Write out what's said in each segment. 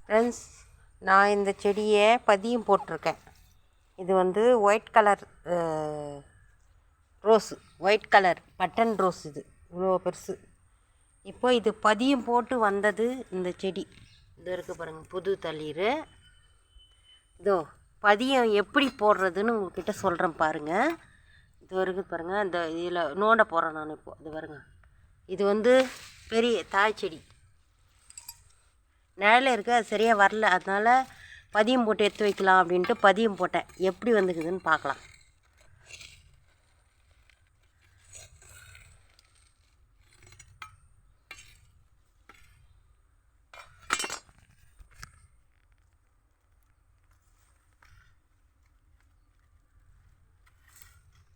Friends, நான் இந்த செடியை பதியம் போட்டிருக்கேன். இது வந்து white colour rose, white colour button rose. இது இவ்வளோ பெருசு. இப்போ இது பதியம் போட்டு வந்தது இந்த செடி. இது இருக்குது பாருங்கள், புது தளிர். இதோ பதியம் எப்படி போடுறதுன்னு உங்கள்கிட்ட சொல்கிறேன் பாருங்கள். இது இருக்குது பாருங்கள், இந்த இதில் நோண்ட போகிறேன் நான் இப்போது. இது பாருங்கள், இது வந்து பெரிய தாய் செடி. நிழல இருக்குது, அது சரியாக வரல. அதனால் பதியம் போட்டு எடுத்து வைக்கலாம் அப்படின்ட்டு பதியம் போட்டேன். எப்படி வந்துக்குதுன்னு பார்க்கலாம்.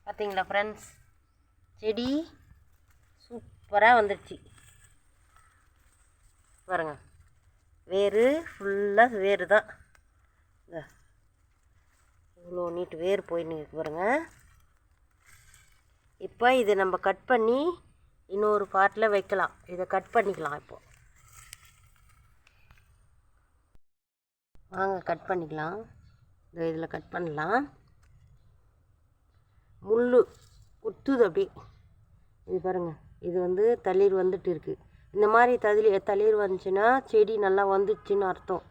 பார்த்தீங்களா ஃப்ரெண்ட்ஸ், செடி சூப்பராக வந்துடுச்சு பாருங்க. வேர் ஃபுல்லாக வேர் தான். இவ்வளோ நீட்டு வேர் போயின்னு பாருங்க. இப்போ இதை நம்ம கட் பண்ணி இன்னொரு பாட்டில் வைக்கலாம். இதை கட் பண்ணிக்கலாம். இப்போது வாங்க கட் பண்ணிக்கலாம். இதில் கட் பண்ணலாம். முள் குத்துது அப்படி. இது பாருங்கள், இது வந்து தளிர் வந்துட்டு இருக்குது. இந்த மாதிரி தளிர் வந்துச்சுன்னா செடி நல்லா வந்துச்சுன்னு அர்த்தம்.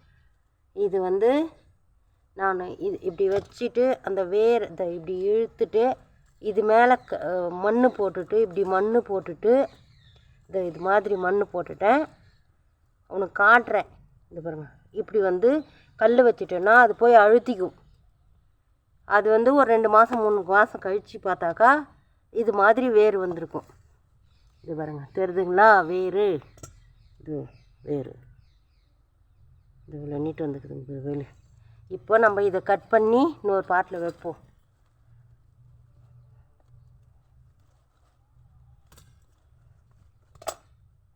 இது வந்து நான் இது இப்படி வச்சுட்டு அந்த வேர் இப்படி இழுத்துட்டு இது மேலே மண் போட்டுட்டு இப்படி மண் போட்டுட்டு இது மாதிரி மண் போட்டுட்டேன். உனக்கு காட்டுறேன். இது பாருங்கள், இப்படி வந்து கல் வச்சுட்டேன்னா அது போய் அழுத்திக்கும். அது வந்து ஒரு 2 மாதம் 3 மாதம் கழித்து பார்த்தாக்கா இது மாதிரி வேர் வந்திருக்கும். இது பாருங்கள், தெரியுதுங்களா வேர்? இது வேர் இது இவ்வளோ நீட்டு வந்துக்குதுங்க வேல். இப்போ நம்ம இதை கட் பண்ணி இன்னொரு பாட்டில் வைப்போம்.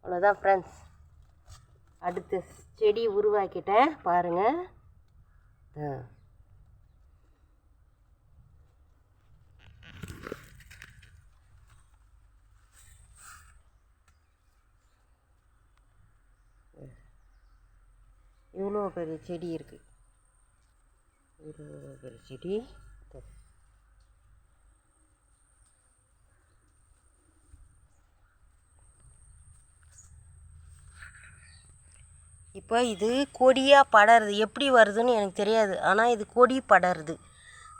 அவ்வளோதான் ஃப்ரெண்ட்ஸ். அடுத்து செடி உருவாக்கிட்டேன் பாருங்கள். இவ்வளோ பெரிய செடி இருக்குது. இவ்வளோ பெரிய செடி. இப்போ இது கொடியாக படருது. எப்படி வருதுன்னு எனக்கு தெரியாது, ஆனால் இது கொடி படருது.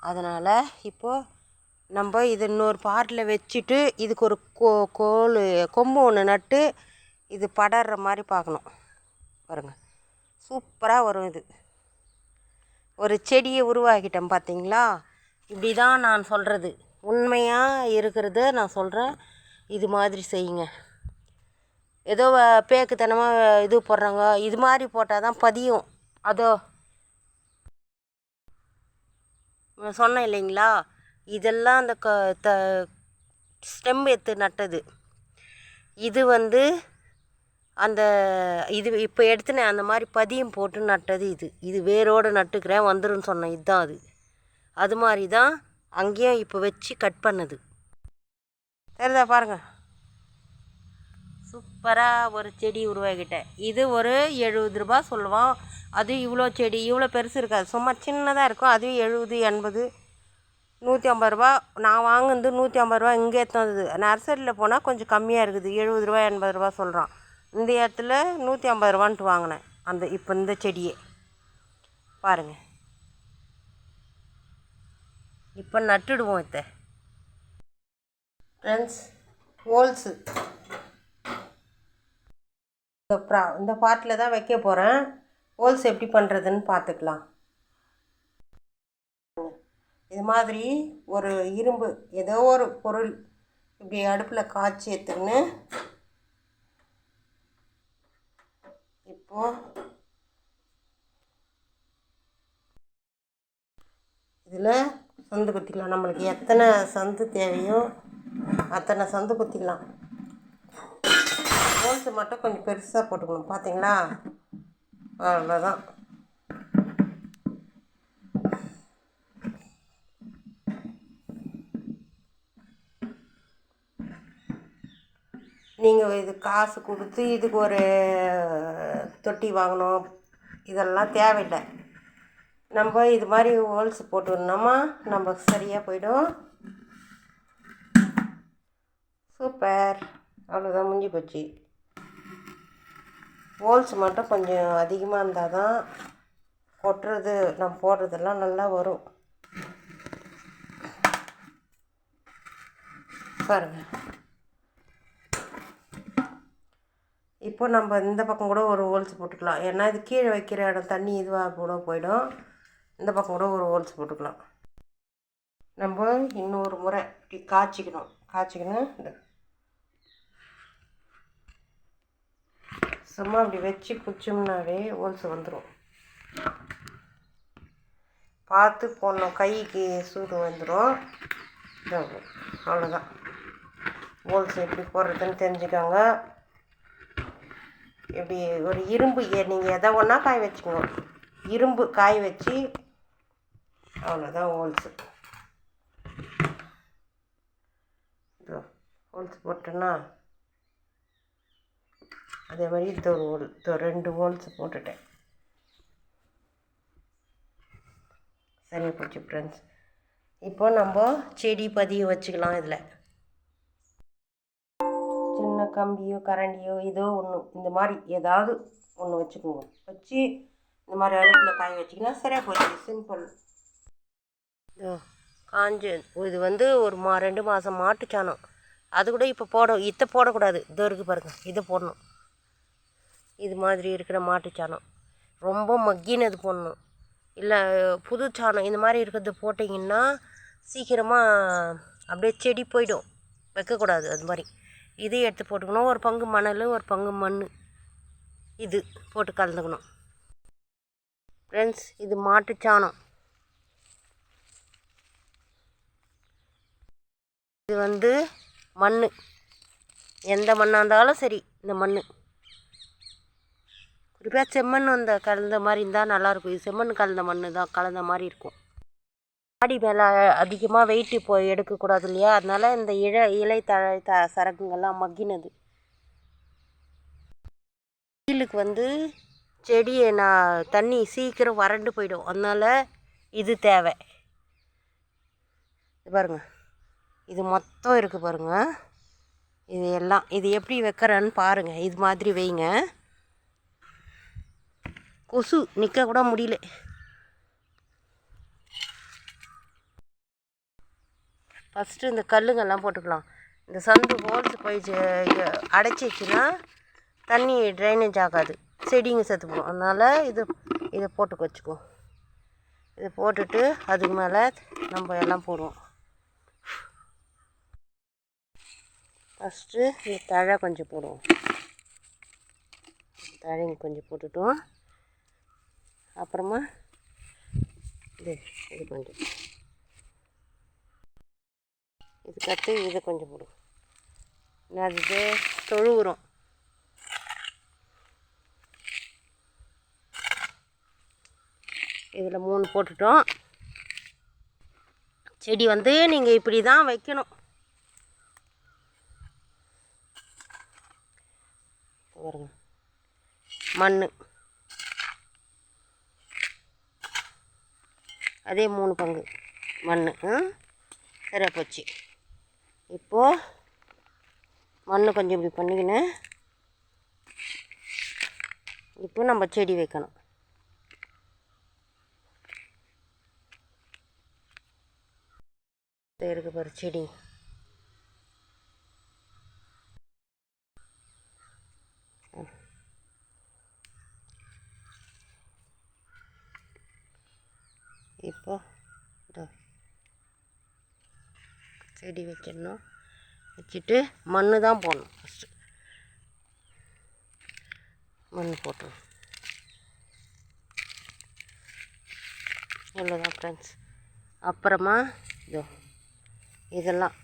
அதனால் இப்போது நம்ம இது இன்னொரு பாட்டில் வச்சுட்டு இதுக்கு ஒரு கொம்பு ஒன்று நட்டு இது படர்ற மாதிரி பார்க்கணும். பாருங்கள், சூப்பராக வரும். இது ஒரு செடியை உருவாக்கிட்டேன் பார்த்தீங்களா? இப்படி தான் நான் சொல்கிறது. உண்மையாக இருக்கிறத நான் சொல்கிறேன். இது மாதிரி செய்யுங்க. ஏதோ பேக்குத்தனமாக இது போடுறாங்க. இது மாதிரி போட்டால் தான் பதியும். அதோ சொன்னேன் இல்லைங்களா, இதெல்லாம் அந்த ஸ்டெம் எடுத்து நட்டது. இது வந்து அந்த இது இப்போ எடுத்துனேன், அந்த மாதிரி பதியம் போட்டு நட்டது. இது வேரோடு நட்டுக்கிறேன் வந்துருன்னு சொன்னேன். இதுதான் அது மாதிரி தான் அங்கேயும் இப்போ வச்சு கட் பண்ணது. சரிதா பாருங்கள், சூப்பராக ஒரு செடி உருவாக்கிட்டேன். இது ஒரு 70 ரூபா சொல்லுவோம். அது இவ்வளோ செடி இவ்வளோ பெருசு இருக்காது, சும்மா சின்னதாக இருக்கும். அதுவும் 70 80 150 ரூபா. நான் வாங்குனது 150 ரூபா. இங்கே தந்தது நர்சரியில் போனால் கொஞ்சம் கம்மியாக இருக்குது. 70 ரூபா 80 ரூபா சொல்கிறான். இந்த இடத்துல 150 ரூபான்ட்டு வாங்கினேன் இப்போ இந்த செடியை பாருங்கள். இப்போ நட்டுடுவோம். ஃப்ரெண்ட்ஸ், ஹோல்ஸு இந்த பாட்டில் தான் வைக்க போகிறேன். ஹோல்ஸ் எப்படி பண்ணுறதுன்னு பார்த்துக்கலாம். இது மாதிரி ஒரு இரும்பு ஏதோ ஒரு பொருள் இப்படி அடுப்பில் காய்ச்சி எடுத்துக்கின்னு இப்போது இதில் சந்து குத்திக்கலாம். நம்மளுக்கு எத்தனை சந்து தேவையோ அத்தனை சந்து குத்திக்கலாம். ஹோல்ஸு மட்டும் கொஞ்சம் பெருசாக போட்டுக்கணும். பார்த்தீங்களா? அவ்வளோதான். நீங்கள் இது காசு கொடுத்து இதுக்கு ஒரு தொட்டி வாங்கணும், இதெல்லாம் தேவையில்லை. நம்ம இது மாதிரி ஹோல்ஸ் போட்டுருந்தோமா நம்ம சரியாக போயிடும். சூப்பர், அவ்வளோதான், முடிஞ்சு போச்சு. ஹோல்ஸ் மட்டும் கொஞ்சம் அதிகமாக இருந்தால் தான் கொட்டுறது நம்ம போடுறதெல்லாம் நல்லா வரும். பாருங்கள், இப்போ நம்ம இந்த பக்கம் கூட ஒரு ஹோல்ஸ் போட்டுக்கலாம். ஏன்னா இது கீழே வைக்கிற இடம் தண்ணி இதுவாக கூட போயிடும். இந்த பக்கம் கூட ஒரு ஹோல்ஸ் போட்டுக்கலாம். நம்ம இன்னொரு முறை இப்படி காய்ச்சிக்கணும். சும்மா அப்படி வச்சு குச்சோம்னாவே ஹோல்ஸ் வந்துடும். பார்த்து போடணும், கைக்கு சூடு வந்துடும். அவ்வளோதான், ஹோல்ஸ் எப்படி போடுறதுன்னு தெரிஞ்சுக்காங்க. இப்படி ஒரு இரும்பு நீங்கள் எதை ஒன்றா காய வச்சுக்கணும். இரும்பு காய வச்சு அவ்வளோதான் ஹோல்ஸு. ஹோல்ஸ் போட்டேன்னா அதே மாதிரி இந்த ஒரு ஹோல், 2 ஹோல்ஸ் போட்டுட்டேன். சரியாக போச்சு ஃப்ரெண்ட்ஸ். இப்போ நம்ம செடி பதிய வச்சுக்கலாம். இதில் சின்ன கம்பியோ கரண்டியோ ஏதோ ஒன்று இந்த மாதிரி ஏதாவது ஒன்று வச்சுக்கோங்க. வச்சு இந்த மாதிரி அடுப்பில் காய வச்சிங்கன்னா சரியாக போச்சு. சிம்பிள். காஞ்ச இது வந்து ஒரு 2 மாதம் மாட்டுச்சாணம். அது கூட இப்போ இதை போடக்கூடாது. இதோ இருக்குது பாருங்கள், இதை போடணும். இது மாதிரி இருக்கிற மாட்டுச்சாணம் ரொம்ப மக்கினது போடணும். இல்லை புது சாணம் இந்த மாதிரி இருக்கிறது போட்டிங்கன்னா சீக்கிரமாக அப்படியே செடி போயிடும். வைக்கக்கூடாது அது மாதிரி. இதையும் எடுத்து போட்டுக்கணும். ஒரு பங்கு மணல், ஒரு பங்கு மண் இது போட்டு கலந்துக்கணும். ஃப்ரெண்ட்ஸ், இது மாட்டுச்சாணம். இது வந்து மண், எந்த மண்ணாக இருந்தாலும் சரி. இந்த மண் குறிப்பாக செம்மண் அந்த கலந்த மாதிரி இருந்தால் நல்லாயிருக்கும். இது செம்மண் கலந்த மண் தான், கலந்த மாதிரி இருக்கும். மாடி மேலே அதிகமாக வெயிட்டு போய் எடுக்கக்கூடாது இல்லையா, அதனால் இந்த இலை தழை சரக்குங்கள்லாம் மக்கினது. வெயிலுக்கு வந்து செடியை தண்ணி சீக்கிரம் வறண்டு போயிடும். அதனால் இது தேவை. இது பாருங்கள், இது மொத்தம் இருக்குது பாருங்கள். இது எல்லாம் இது எப்படி வைக்கிறேன்னு பாருங்கள். இது மாதிரி வைங்க. கொசு நிற்க கூட முடியல. ஃபஸ்ட்டு இந்த கல்லுங்கெல்லாம் போட்டுக்கலாம். இந்த சந்து ஹோல்ஸ் போய் அடைச்சிச்சுன்னா தண்ணி ட்ரைனேஜ் ஆகாது, செடிங்க செத்து போகும். அதனால் இதை போட்டு வச்சுக்குவோம். இதை போட்டுட்டு அதுக்கு மேலே நம்ம எல்லாம் போடுவோம். ஃபஸ்ட்டு இந்த தழை கொஞ்சம் போடுவோம். தழைங்க கொஞ்சம் போட்டுட்டோம். அப்புறமா இது கொஞ்சம், இதுக்கடுத்து இதை கொஞ்சம் போடுவோம். அது தொழு உரம். இதில் 3 போட்டுட்டோம். செடி வந்து நீங்கள் இப்படி தான் வைக்கணும். பாருங்க, மண் அதே 3 பங்கு மண். சரியாக போச்சு. இப்போது மண் கொஞ்சம் இப்படி பண்ணிக்கினேன். இப்போ நம்ம செடி வைக்கணும். இருக்கு பாரு செடி. இப்போ செடி வச்சிடணும். வச்சுட்டு மண் தான் போடணும். ஃபஸ்ட்டு மண் போட்டுரும். இவ்வளோதான் ஃப்ரெண்ட்ஸ். அப்புறமா இதெல்லாம்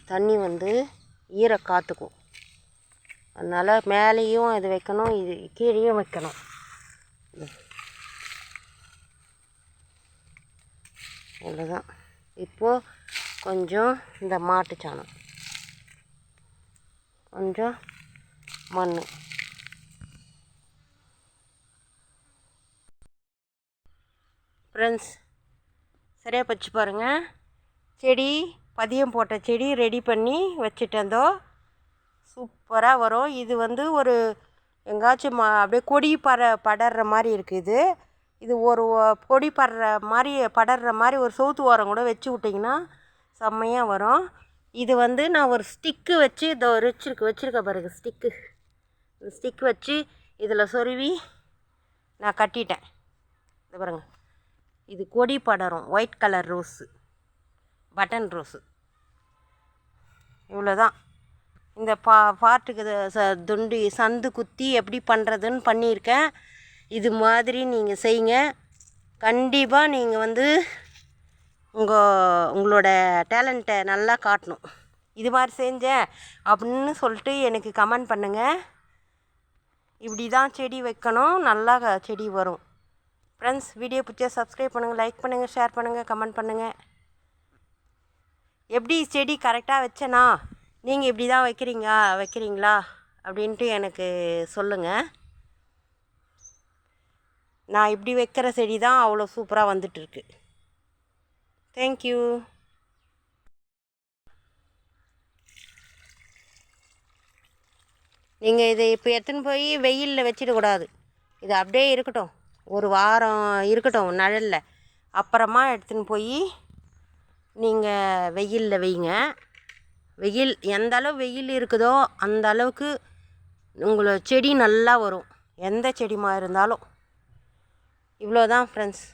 தண்ணி வந்து ஈர காற்றுக்கும். அதனால் மேலேயும் இது வைக்கணும், இது கீழேயும் வைக்கணும். இவ்வளோதான். இப்போது கொஞ்சம் இந்த மாட்டு சாணம், கொஞ்சம் மண், ஃப்ரெண்ட்ஸ் சரியாக பச்சு பாருங்கள். செடி பதியம் போட்ட செடி ரெடி பண்ணி வச்சுட்டேந்தோ சூப்பராக வரும். இது வந்து ஒரு எங்காச்சும் அப்படியே கொடி படர்ற மாதிரி இருக்குது. இது ஒரு கொடி படர்ற மாதிரி ஒரு சவுத்து ஓரம் கூட வச்சு விட்டிங்கன்னா செம்மையாக வரும். இது வந்து நான் ஒரு ஸ்டிக்கு வச்சு இதோ வச்சுருக்க பாருங்க ஸ்டிக் வச்சு இதில் சொருவி நான் கட்டிட்டேன். இது பாருங்க, இது கொடி படரும் white colour rose, button rose. இவ்வளோதான். இந்த பாட்டுக்கு சந்து குத்தி எப்படி பண்ணுறதுன்னு பண்ணியிருக்கேன். இது மாதிரி நீங்கள் செய்யுங்க. கண்டிப்பாக நீங்கள் வந்து உங்களோட டேலண்ட்டை நல்லா காட்டணும். இது மாதிரி செஞ்சேன் அப்படின்னு சொல்லிட்டு எனக்கு கமெண்ட் பண்ணுங்கள். இப்படி தான் செடி வைக்கணும், நல்லா செடி வரும். ஃப்ரெண்ட்ஸ் வீடியோ பிடிச்சா சப்ஸ்கிரைப் பண்ணுங்கள், லைக் பண்ணுங்கள், ஷேர் பண்ணுங்கள், கமெண்ட் பண்ணுங்கள். எப்படி செடி கரெக்டாக வச்சேனா நீங்கள் இப்படி தான் வைக்கிறீங்களா அப்படின்ட்டு எனக்கு சொல்லுங்கள். நான் இப்படி வைக்கிற செடி தான் அவ்வளோ சூப்பராக வந்துட்டுருக்கு. தேங்க்யூ. நீங்கள் இதை இப்போ எடுத்துன்னு போய் வெயிலில் வச்சிடக்கூடாது. இது அப்படியே இருக்கட்டும், ஒரு வாரம் இருக்கட்டும் நிழலில். அப்புறமா எடுத்துன்னு போய் நீங்கள் வெயிலில் வைங்க. வெயில் எந்த அளவு வெயில் இருக்குதோ அந்த அளவுக்கு உங்களோட செடி நல்லா வரும், எந்த செடிமா இருந்தாலும். இவ்வளோதான் ஃப்ரெண்ட்ஸ்.